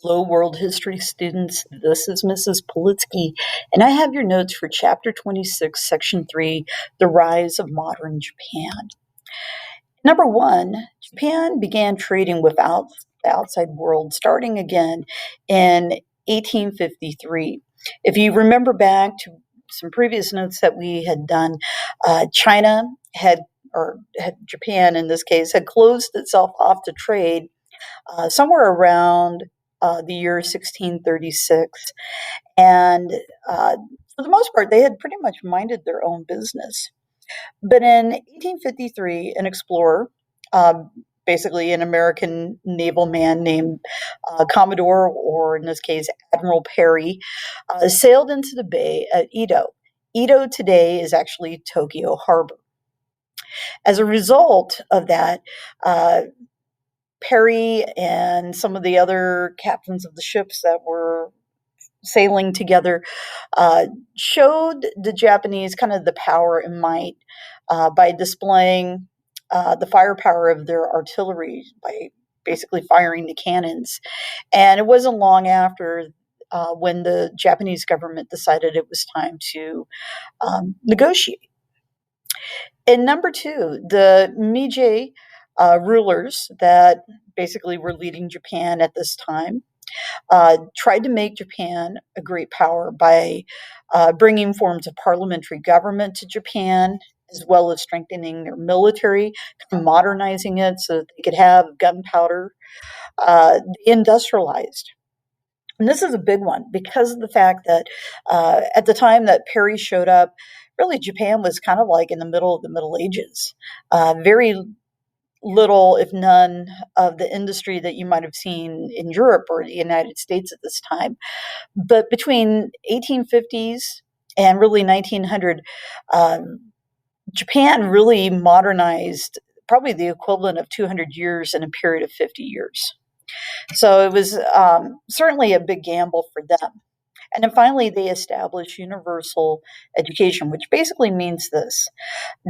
Hello, world history students. This is Mrs. Politsky, and I have your notes for Chapter 26, Section 3, The Rise of Modern Japan. Number one, Japan began trading with the outside world starting again in 1853. If you remember back to some previous notes that we had done, China had Japan in this case, had closed itself off to trade somewhere around the year 1636. And for the most part, they had pretty much minded their own business. But in 1853, an explorer, basically an American naval man named Commodore, or in this case, Admiral Perry, sailed into the bay at Edo. Edo today is actually Tokyo Harbor. As a result of that, uh, Perry and some of the other captains of the ships that were sailing together uh, showed the Japanese kind of the power and might by displaying the firepower of their artillery by basically firing the cannons. And it wasn't long after when the Japanese government decided it was time to negotiate. And number two, the Meiji rulers that basically were leading Japan at this time tried to make Japan a great power by bringing forms of parliamentary government to Japan, as well as strengthening their military, kind of modernizing it so that they could have gunpowder. They industrialized. And this is a big one because of the fact that at the time that Perry showed up, really Japan was kind of like in the middle of the Middle Ages. Very little, if none, of the industry that you might have seen in Europe or the United States at this time. But between 1850s and really 1900, um, Japan really modernized probably the equivalent of 200 years in a period of 50 years. So it was certainly a big gamble for them. And then finally, they established universal education, which basically means this,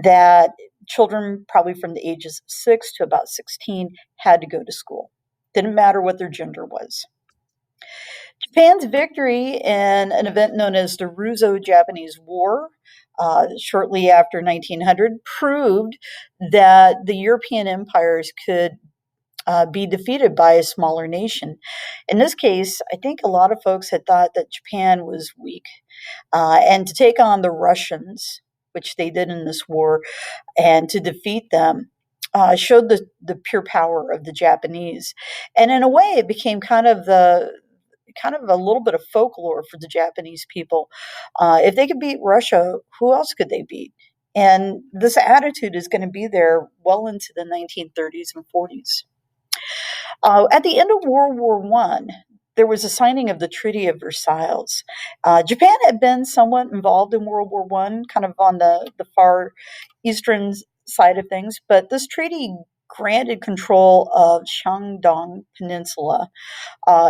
that children, probably from the ages of 6 to about 16, had to go to school. Didn't matter what their gender was. Japan's victory in an event known as the Russo-Japanese War, shortly after 1900, proved that the European empires could be defeated by a smaller nation. In this case, I think a lot of folks had thought that Japan was weak, and to take on the Russians, which they did in this war, and to defeat them. Showed the pure power of the Japanese, and in a way, it became kind of a little bit of folklore for the Japanese people. If they could beat Russia, who else could they beat? And this attitude is going to be there well into the 1930s and 40s. At the end of World War One, there was a signing of the Treaty of Versailles. Japan had been somewhat involved in World War One, kind of on the far eastern side of things, but this treaty granted control of Shandong Peninsula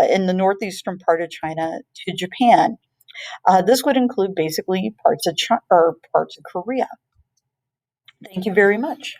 in the northeastern part of China to Japan. This would include basically parts of Korea. Thank you very much.